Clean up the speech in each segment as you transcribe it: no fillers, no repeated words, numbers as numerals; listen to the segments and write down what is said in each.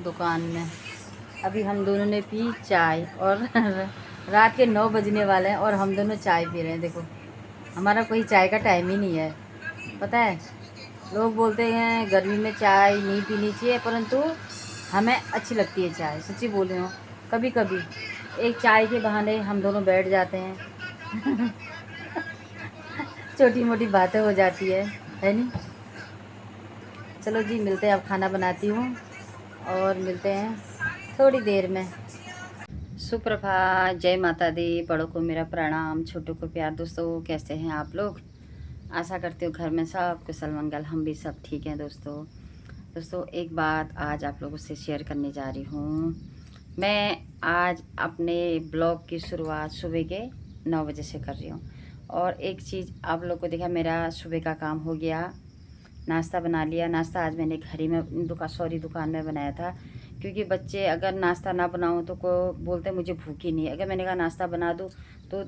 दुकान में। अभी हम दोनों ने पी चाय और रात के 9 बजने वाले हैं और हम दोनों चाय पी रहे हैं। देखो हमारा कोई चाय का टाइम ही नहीं है, पता है। लोग बोलते हैं गर्मी में चाय नहीं पीनी चाहिए, परंतु हमें अच्छी लगती है चाय, सच्ची बोल रही हूँ। कभी कभी एक चाय के बहाने हम दोनों बैठ जाते हैं छोटी मोटी बातें हो जाती है नहीं। चलो जी, मिलते हैं। अब खाना बनाती हूँ और मिलते हैं थोड़ी देर में। सुप्रभात, जय माता दी। बड़ों को मेरा प्रणाम, छोटों को प्यार। दोस्तों कैसे हैं आप लोग? आशा करती हूँ घर में सब कुशल मंगल, हम भी सब ठीक हैं। दोस्तों एक बात आज आप लोगों से शेयर करने जा रही हूँ। मैं आज अपने ब्लॉग की शुरुआत सुबह के 9 बजे से कर रही हूँ। और एक चीज़ आप लोग को देखा, मेरा सुबह का काम हो गया, नाश्ता बना लिया। नाश्ता आज मैंने घर ही में दुकान में बनाया था, क्योंकि बच्चे अगर नाश्ता ना बनाऊँ तो को बोलते मुझे भूख ही नहीं है। अगर मैंने कहा नाश्ता बना दूँ तो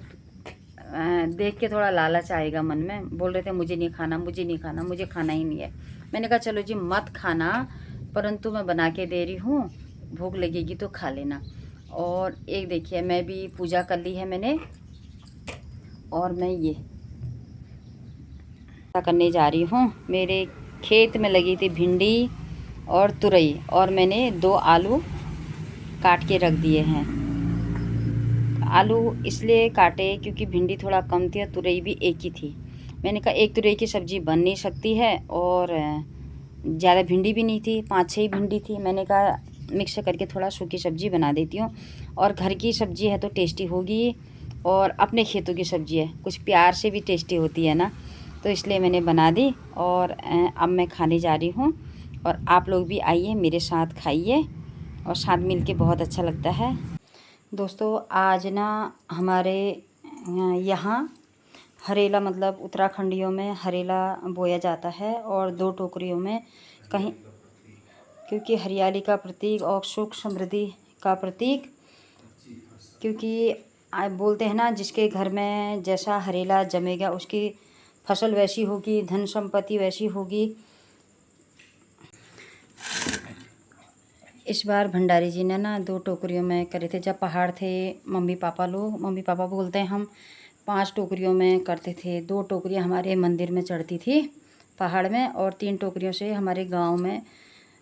देख के थोड़ा लालच आएगा मन में, बोल रहे थे मुझे नहीं खाना, मुझे नहीं खाना, मुझे खाना ही नहीं है। मैंने कहा चलो जी मत खाना, परंतु मैं बना के दे रही हूँ, भूख लगेगी तो खा लेना। और एक देखिए, मैं भी पूजा कर ली है मैंने, और मैं ये करने जा रही हूँ। मेरे खेत में लगी थी भिंडी और तुरई, और मैंने 2 आलू काट के रख दिए हैं। आलू इसलिए काटे क्योंकि भिंडी थोड़ा कम थी और तुरई भी एक ही थी। मैंने कहा एक तुरई की सब्ज़ी बन नहीं सकती है, और ज़्यादा भिंडी भी नहीं थी, 5-6 ही भिंडी थी। मैंने कहा मिक्स करके थोड़ा सूखी सब्ज़ी बना देती हूँ, और घर की सब्ज़ी है तो टेस्टी होगी, और अपने खेतों की सब्ज़ी है कुछ प्यार से भी टेस्टी होती है ना, तो इसलिए मैंने बना दी। और अब मैं खाने जा रही हूँ, और आप लोग भी आइए मेरे साथ खाइए, और साथ मिल के बहुत अच्छा लगता है। दोस्तों आज ना हमारे यहाँ हरेला, मतलब उत्तराखंडियों में हरेला बोया जाता है, और 2 टोकरियों में कहीं, क्योंकि हरियाली का प्रतीक और सुख समृद्धि का प्रतीक। क्योंकि बोलते हैं ना, जिसके घर में जैसा हरेला जमेगा उसकी फसल वैसी होगी, धन संपत्ति वैसी होगी। इस बार भंडारी जी ने ना 2 टोकरियों में करे थे। जब पहाड़ थे, मम्मी पापा बोलते हैं हम 5 टोकरियों में करते थे। 2 टोकरियां हमारे मंदिर में चढ़ती थी पहाड़ में, और 3 टोकरियों से हमारे गांव में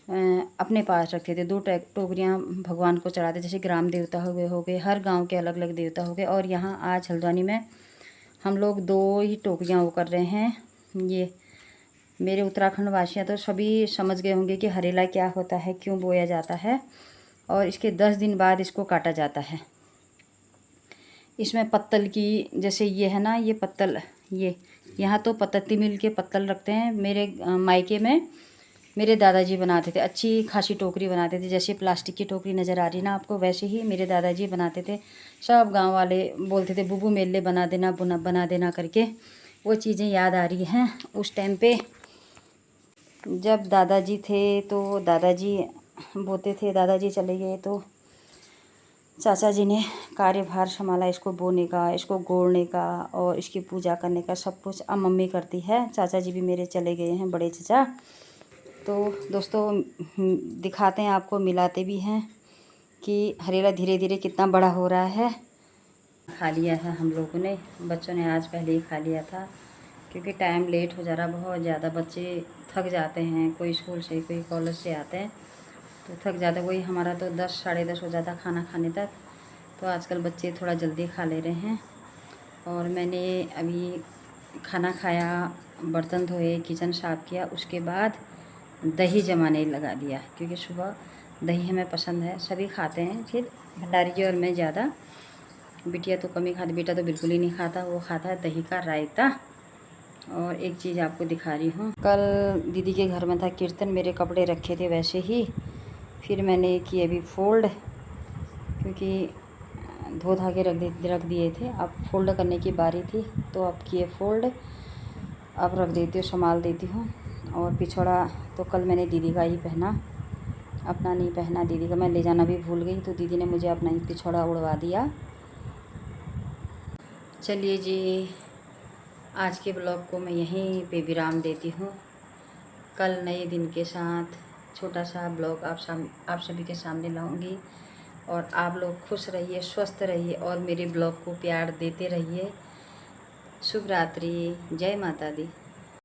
अपने पास रखते थे। 2 टोकरियां भगवान को चढ़ाते, जैसे ग्राम देवता हो गए, हर गांव के अलग अलग देवता हो गए। और यहाँ आज हल्द्वानी में हम लोग 2 ही टोकरियां वो कर रहे हैं। ये मेरे उत्तराखंड वासियाँ तो सभी समझ गए होंगे कि हरेला क्या होता है, क्यों बोया जाता है, और इसके 10 दिन बाद इसको काटा जाता है। इसमें पत्तल की, जैसे ये है ना, ये पत्तल, ये यहाँ तो पत्ती मिल के पत्तल रखते हैं। मेरे मायके में मेरे दादाजी बनाते थे, अच्छी खासी टोकरी बनाते थे। जैसे प्लास्टिक की टोकरी नज़र आ रही ना आपको, वैसे ही मेरे दादाजी बनाते थे। सब गांव वाले बोलते थे बुबू मेले बना देना, बना देना करके। वो चीज़ें याद आ रही हैं उस टाइम पे जब दादाजी थे, तो दादाजी बोते थे। दादाजी चले गए तो चाचा जी ने कार्यभार संभाला, इसको बोने का, इसको गोड़ने का, और इसकी पूजा करने का, सब कुछ अब मम्मी करती है। चाचा जी भी मेरे चले गए हैं, बड़े चाचा। तो दोस्तों दिखाते हैं आपको, मिलाते भी हैं कि हरेला धीरे धीरे कितना बड़ा हो रहा है। खा लिया है हम लोगों ने, बच्चों ने आज पहले ही खा लिया था, क्योंकि टाइम लेट हो जा रहा बहुत ज़्यादा। बच्चे थक जाते हैं, कोई स्कूल से कोई कॉलेज से आते हैं तो थक जाते हैं। वही हमारा तो 10 साढ़े 10 हो जाता खाना खाने तक। तो आजकल बच्चे थोड़ा जल्दी खा ले रहे हैं। और मैंने अभी खाना खाया, बर्तन धोए, किचन साफ़ किया, उसके बाद दही जमाने लगा दिया, क्योंकि सुबह दही हमें पसंद है, सभी खाते हैं। फिर भंडारी जी और मैं ज़्यादा, बिटिया तो कम ही खाती, बेटा तो बिल्कुल ही नहीं खाता, वो खाता है दही का रायता। और एक चीज़ आपको दिखा रही हूँ, कल दीदी के घर में था कीर्तन, मेरे कपड़े रखे थे वैसे ही, फिर मैंने किए अभी फोल्ड, क्योंकि धो धा के रख दिए थे। अब फोल्ड करने की बारी थी, तो अब किए फोल्ड, अब रख देती हूँ, संभाल देती हूँ। और पिछोड़ा तो कल मैंने दीदी का ही पहना, अपना नहीं पहना। दीदी का मैं ले जाना भी भूल गई, तो दीदी ने मुझे अपना ही पिछोड़ा उड़वा दिया। चलिए जी, आज के ब्लॉग को मैं यहीं पे विराम देती हूँ। कल नए दिन के साथ छोटा सा ब्लॉग आप सभी के सामने लाऊंगी। और आप लोग खुश रहिए, स्वस्थ रहिए और मेरे ब्लॉग को प्यार देते रहिए। शुभ रात्रि, जय माता दी।